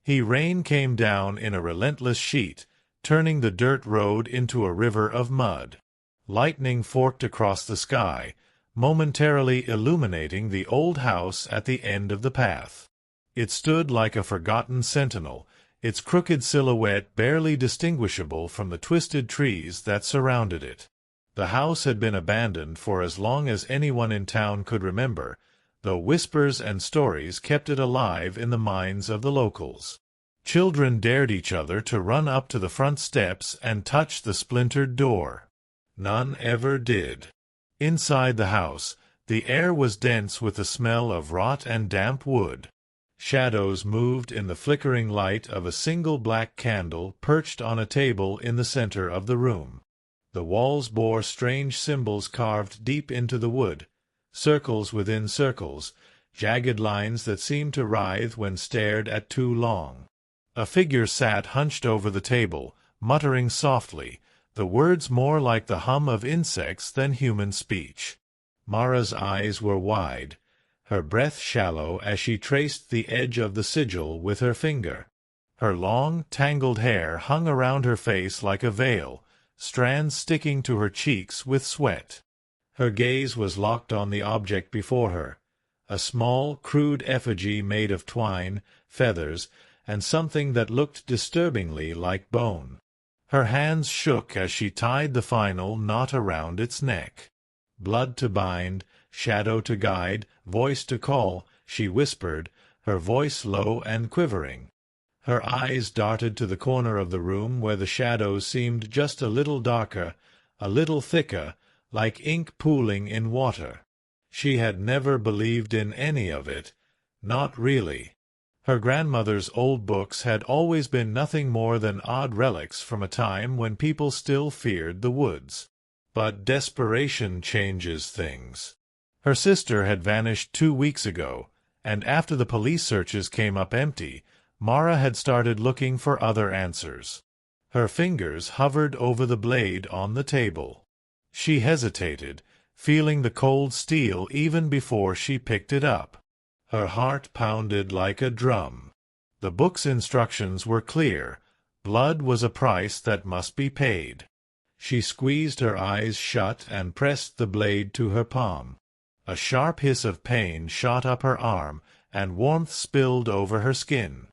Rain came down in a relentless sheet, turning the dirt road into a river of mud. Lightning forked across the sky, momentarily illuminating the old house at the end of the path. It stood like a forgotten sentinel, its crooked silhouette barely distinguishable from the twisted trees that surrounded it. The house had been abandoned for as long as anyone in town could remember, though whispers and stories kept it alive in the minds of the locals. Children dared each other to run up to the front steps and touch the splintered door. None ever did. Inside the house, the air was dense with the smell of rot and damp wood. Shadows moved in the flickering light of a single black candle perched on a table in the center of the room. The walls bore strange symbols carved deep into the wood, circles within circles, jagged lines that seemed to writhe when stared at too long. A figure sat hunched over the table, muttering softly, the words more like the hum of insects than human speech. Mara's eyes were wide, her breath shallow as she traced the edge of the sigil with her finger. Her long, tangled hair hung around her face like a veil, strands sticking to her cheeks with sweat. Her gaze was locked on the object before her, a small, crude effigy made of twine, feathers, and something that looked disturbingly like bone. Her hands shook as she tied the final knot around its neck. Blood to bind, shadow to guide, voice to call, she whispered, her voice low and quivering. Her eyes darted to the corner of the room where the shadows seemed just a little darker, a little thicker, like ink pooling in water. She had never believed in any of it, not really. Her grandmother's old books had always been nothing more than odd relics from a time when people still feared the woods. But desperation changes things. Her sister had vanished 2 weeks ago, and after the police searches came up empty, Mara had started looking for other answers. Her fingers hovered over the blade on the table. She hesitated, feeling the cold steel even before she picked it up. Her heart pounded like a drum. The book's instructions were clear. Blood was a price that must be paid. She squeezed her eyes shut and pressed the blade to her palm. A sharp hiss of pain shot up her arm, and warmth spilled over her skin.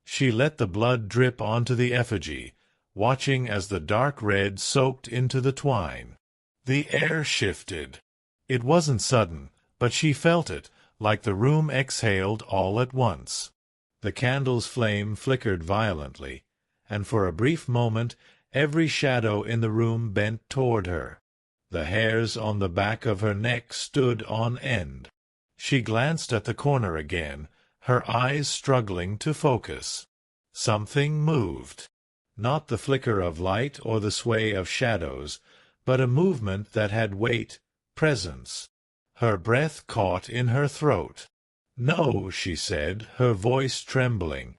She let the blood drip onto the effigy, watching as the dark red soaked into the twine. The air shifted. It wasn't sudden, but she felt it, like the room exhaled all at once. The candle's flame flickered violently, and for a brief moment every shadow in the room bent toward her. The hairs on the back of her neck stood on end. She glanced at the corner again, her eyes struggling to focus. Something moved. Not the flicker of light or the sway of shadows, but a movement that had weight, presence. Her breath caught in her throat. "No," she said, her voice trembling.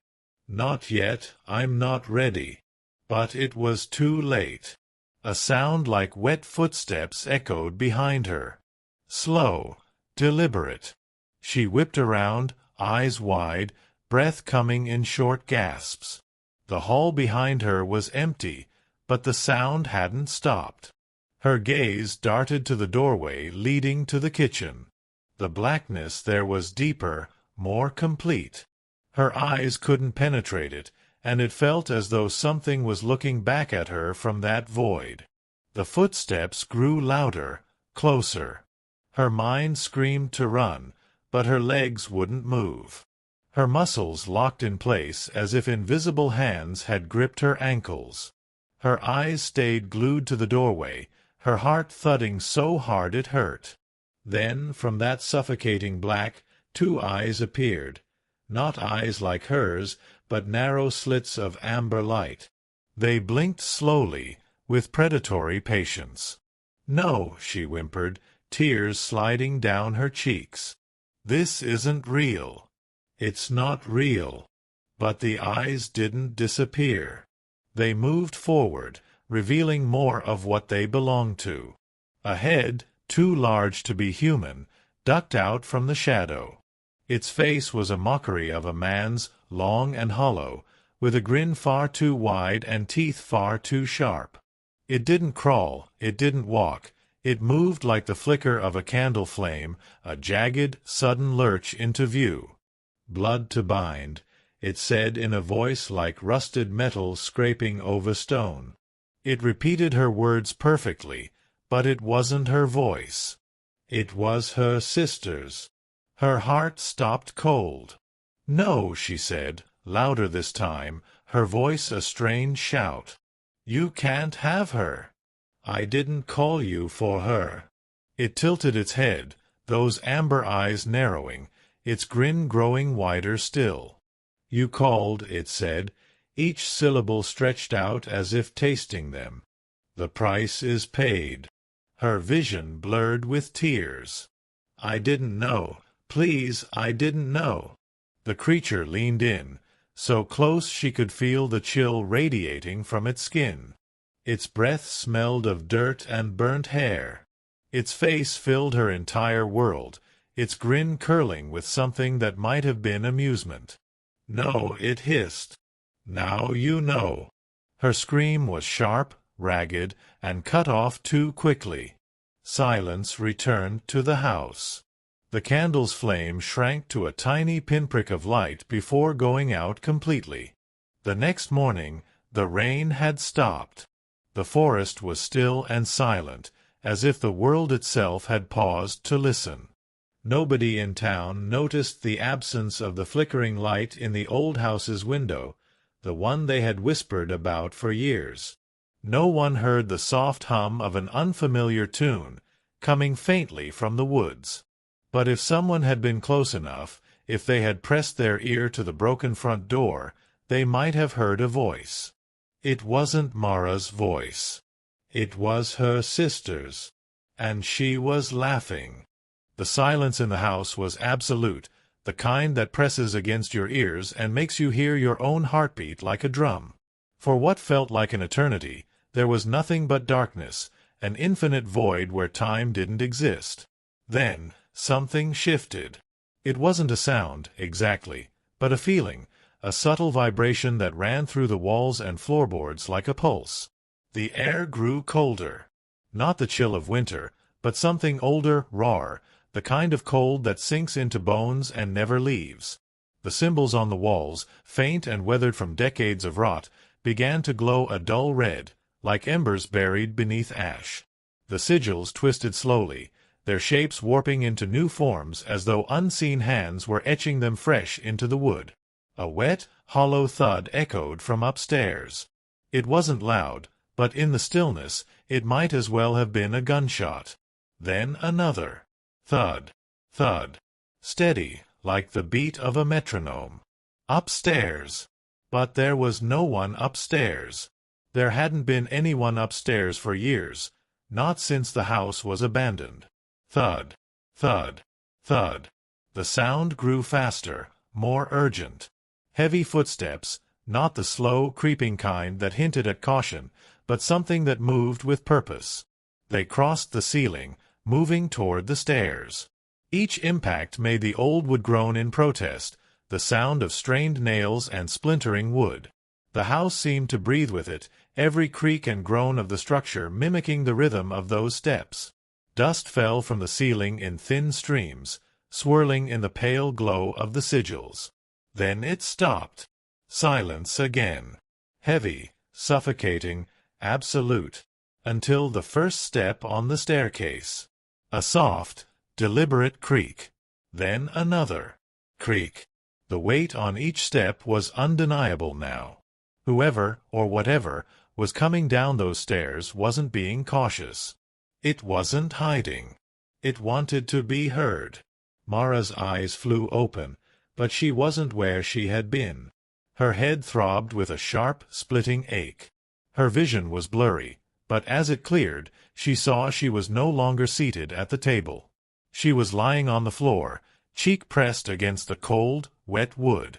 "Not yet, I'm not ready." But it was too late. A sound like wet footsteps echoed behind her. Slow, deliberate. She whipped around, eyes wide, breath coming in short gasps. The hall behind her was empty, but the sound hadn't stopped. Her gaze darted to the doorway leading to the kitchen. The blackness there was deeper, more complete. Her eyes couldn't penetrate it, and it felt as though something was looking back at her from that void. The footsteps grew louder, closer. Her mind screamed to run, but her legs wouldn't move. Her muscles locked in place as if invisible hands had gripped her ankles. Her eyes stayed glued to the doorway, her heart thudding so hard it hurt. Then, from that suffocating black, 2 eyes appeared. Not eyes like hers, but narrow slits of amber light. They blinked slowly, with predatory patience. "No," she whimpered, tears sliding down her cheeks. "This isn't real. It's not real." But the eyes didn't disappear. They moved forward, revealing more of what they belonged to. A head, too large to be human, ducked out from the shadow. Its face was a mockery of a man's, long and hollow, with a grin far too wide and teeth far too sharp. It didn't crawl, it didn't walk, it moved like the flicker of a candle flame, a jagged, sudden lurch into view. "Blood to bind," it said in a voice like rusted metal scraping over stone. It repeated her words perfectly, but it wasn't her voice. It was her sister's. Her heart stopped cold. "No," she said, louder this time, her voice a strange shout. "You can't have her. I didn't call you for her." It tilted its head, those amber eyes narrowing, its grin growing wider still. "You called," it said, each syllable stretched out as if tasting them. "The price is paid." Her vision blurred with tears. "I didn't know. Please, I didn't know." The creature leaned in, so close she could feel the chill radiating from its skin. Its breath smelled of dirt and burnt hair. Its face filled her entire world, its grin curling with something that might have been amusement. "No," it hissed. "Now you know." Her scream was sharp, ragged, and cut off too quickly. Silence returned to the house. The candle's flame shrank to a tiny pinprick of light before going out completely. The next morning, the rain had stopped. The forest was still and silent, as if the world itself had paused to listen. Nobody in town noticed the absence of the flickering light in the old house's window, the one they had whispered about for years. No one heard the soft hum of an unfamiliar tune, coming faintly from the woods. But if someone had been close enough, if they had pressed their ear to the broken front door, they might have heard a voice. It wasn't Mara's voice. It was her sister's. And she was laughing. The silence in the house was absolute, the kind that presses against your ears and makes you hear your own heartbeat like a drum. For what felt like an eternity, there was nothing but darkness, an infinite void where time didn't exist. Then something shifted. It wasn't a sound, exactly, but a feeling, a subtle vibration that ran through the walls and floorboards like a pulse. The air grew colder. Not the chill of winter, but something older, rawer, the kind of cold that sinks into bones and never leaves. The symbols on the walls, faint and weathered from decades of rot, began to glow a dull red, like embers buried beneath ash. The sigils twisted slowly, their shapes warping into new forms as though unseen hands were etching them fresh into the wood. A wet, hollow thud echoed from upstairs. It wasn't loud, but in the stillness it might as well have been a gunshot. Then another. Thud, thud. Steady, like the beat of a metronome. Upstairs. But there was no one upstairs. There hadn't been anyone upstairs for years, not since the house was abandoned. Thud, thud, thud. The sound grew faster, more urgent. Heavy footsteps, not the slow, creeping kind that hinted at caution, but something that moved with purpose. They crossed the ceiling, moving toward the stairs. Each impact made the old wood groan in protest, the sound of strained nails and splintering wood. The house seemed to breathe with it, every creak and groan of the structure mimicking the rhythm of those steps. Dust fell from the ceiling in thin streams, swirling in the pale glow of the sigils. Then it stopped. Silence again. Heavy, suffocating, absolute, until the first step on the staircase. A soft, deliberate creak. Then another creak. The weight on each step was undeniable now. Whoever, or whatever, was coming down those stairs wasn't being cautious. It wasn't hiding. It wanted to be heard. Mara's eyes flew open, but she wasn't where she had been. Her head throbbed with a sharp, splitting ache. Her vision was blurry, but as it cleared, she saw she was no longer seated at the table. She was lying on the floor, cheek pressed against the cold, wet wood.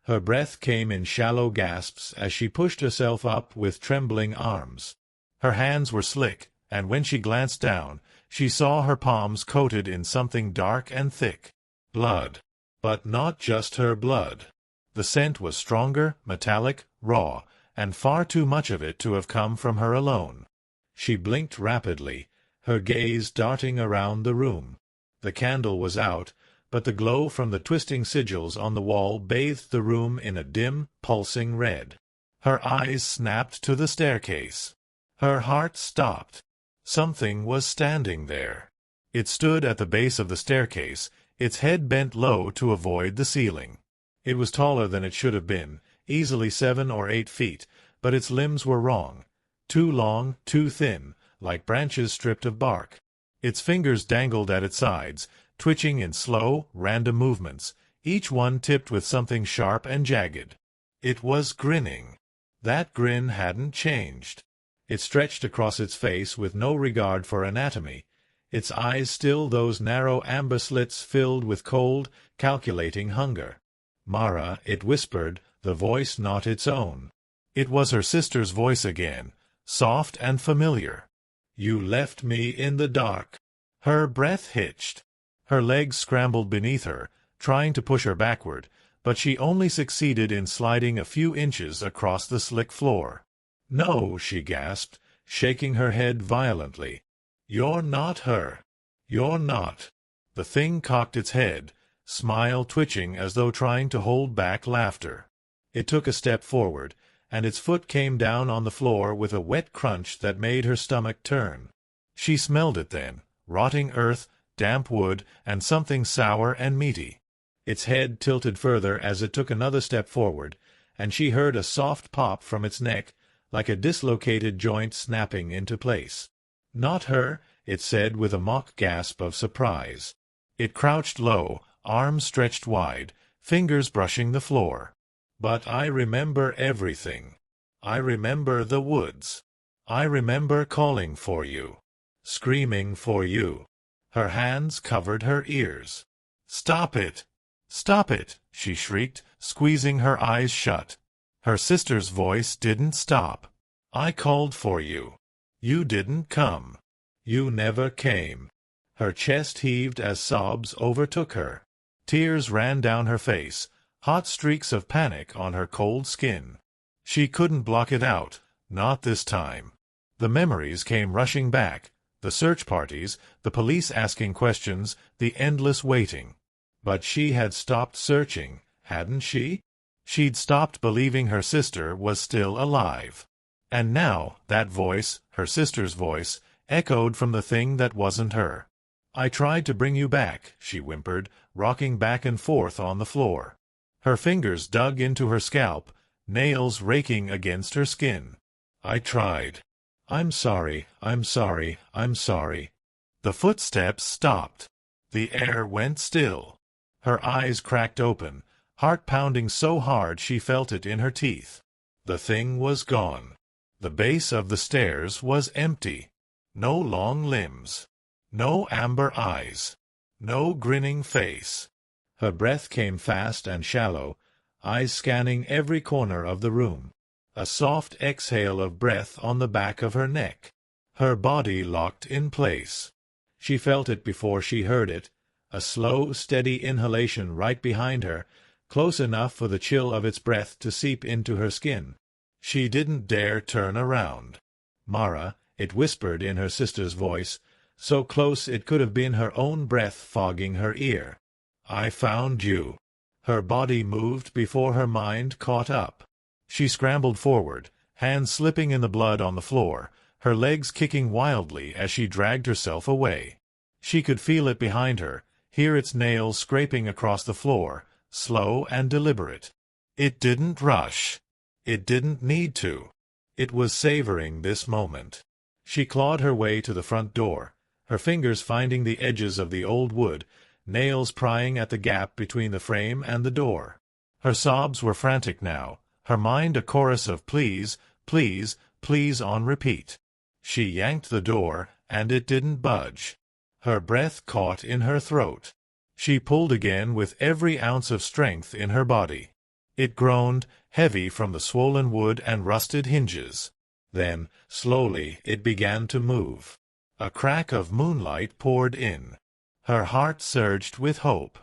Her breath came in shallow gasps as she pushed herself up with trembling arms. Her hands were slick, and when she glanced down, she saw her palms coated in something dark and thick. Blood. But not just her blood. The scent was stronger, metallic, raw, and far too much of it to have come from her alone. She blinked rapidly, her gaze darting around the room. The candle was out, but the glow from the twisting sigils on the wall bathed the room in a dim, pulsing red. Her eyes snapped to the staircase. Her heart stopped. Something was standing there. It stood at the base of the staircase, its head bent low to avoid the ceiling. It was taller than it should have been, easily 7 or 8 feet, but its limbs were wrong. Too long, too thin, like branches stripped of bark. Its fingers dangled at its sides, twitching in slow, random movements, each one tipped with something sharp and jagged. It was grinning. That grin hadn't changed. It stretched across its face with no regard for anatomy, its eyes still those narrow amber slits filled with cold, calculating hunger. "Mara," it whispered, the voice not its own. It was her sister's voice again, soft and familiar. "You left me in the dark." Her breath hitched. Her legs scrambled beneath her, trying to push her backward, but she only succeeded in sliding a few inches across the slick floor. "No," she gasped, shaking her head violently. "You're not her. You're not." The thing cocked its head, smile twitching as though trying to hold back laughter. It took a step forward, and its foot came down on the floor with a wet crunch that made her stomach turn. She smelled it then, rotting earth, damp wood, and something sour and meaty. Its head tilted further as it took another step forward, and she heard a soft pop from its neck, like a dislocated joint snapping into place. "Not her," it said with a mock gasp of surprise. It crouched low, arms stretched wide, fingers brushing the floor. "But I remember everything. I remember the woods. I remember calling for you, screaming for you." Her hands covered her ears. "Stop it! Stop it!" she shrieked, squeezing her eyes shut. Her sister's voice didn't stop. "I called for you. You didn't come. You never came." Her chest heaved as sobs overtook her. Tears ran down her face, hot streaks of panic on her cold skin. She couldn't block it out, not this time. The memories came rushing back, the search parties, the police asking questions, the endless waiting. But she had stopped searching, hadn't she? She'd stopped believing her sister was still alive. And now that voice, her sister's voice, echoed from the thing that wasn't her. "I tried to bring you back," she whimpered, rocking back and forth on the floor. Her fingers dug into her scalp, nails raking against her skin. "I tried. I'm sorry, I'm sorry, I'm sorry." The footsteps stopped. The air went still. Her eyes cracked open, heart pounding so hard she felt it in her teeth. The thing was gone. The base of the stairs was empty. No long limbs. No amber eyes. No grinning face. Her breath came fast and shallow, eyes scanning every corner of the room. A soft exhale of breath on the back of her neck. Her body locked in place. She felt it before she heard it, a slow, steady inhalation right behind her, close enough for the chill of its breath to seep into her skin. She didn't dare turn around. "Mara," it whispered in her sister's voice, so close it could have been her own breath fogging her ear. "I found you." Her body moved before her mind caught up. She scrambled forward, hands slipping in the blood on the floor, her legs kicking wildly as she dragged herself away. She could feel it behind her, hear its nails scraping across the floor, slow and deliberate. It didn't rush. It didn't need to. It was savoring this moment. She clawed her way to the front door, her fingers finding the edges of the old wood, nails prying at the gap between the frame and the door. Her sobs were frantic now, her mind a chorus of please, please, please on repeat. She yanked the door, and it didn't budge. Her breath caught in her throat. She pulled again with every ounce of strength in her body. It groaned, heavy from the swollen wood and rusted hinges. Then, slowly, it began to move. A crack of moonlight poured in. Her heart surged with hope.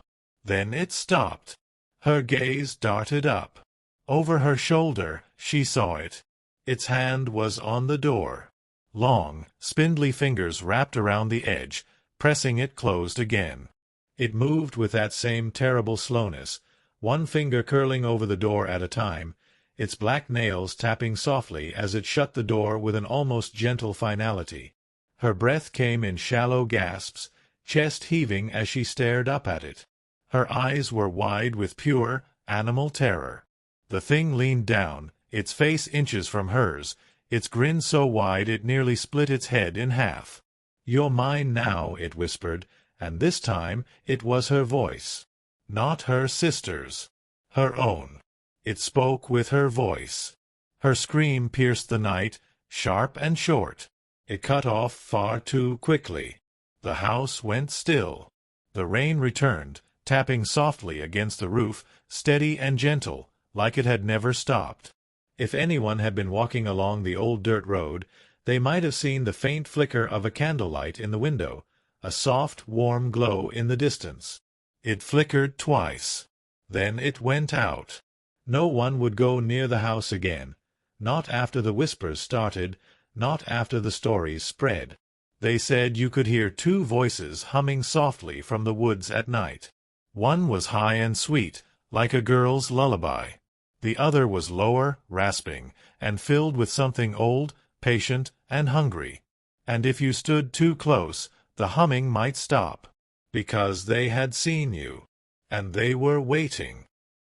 Then it stopped. Her gaze darted up. Over her shoulder, she saw it. Its hand was on the door. Long, spindly fingers wrapped around the edge, pressing it closed again. It moved with that same terrible slowness, one finger curling over the door at a time, its black nails tapping softly as it shut the door with an almost gentle finality. Her breath came in shallow gasps, chest heaving as she stared up at it. Her eyes were wide with pure, animal terror. The thing leaned down, its face inches from hers, its grin so wide it nearly split its head in half. "You're mine now," it whispered, and this time it was her voice. Not her sister's. Her own. It spoke with her voice. Her scream pierced the night, sharp and short. It cut off far too quickly. The house went still. The rain returned, tapping softly against the roof, steady and gentle, like it had never stopped. If anyone had been walking along the old dirt road, they might have seen the faint flicker of a candlelight in the window, a soft, warm glow in the distance. It flickered twice. Then it went out. No one would go near the house again, not after the whispers started, not after the stories spread. They said you could hear two voices humming softly from the woods at night. One was high and sweet, like a girl's lullaby. The other was lower, rasping, and filled with something old, patient, and hungry. And if you stood too close, the humming might stop, because they had seen you, and they were waiting.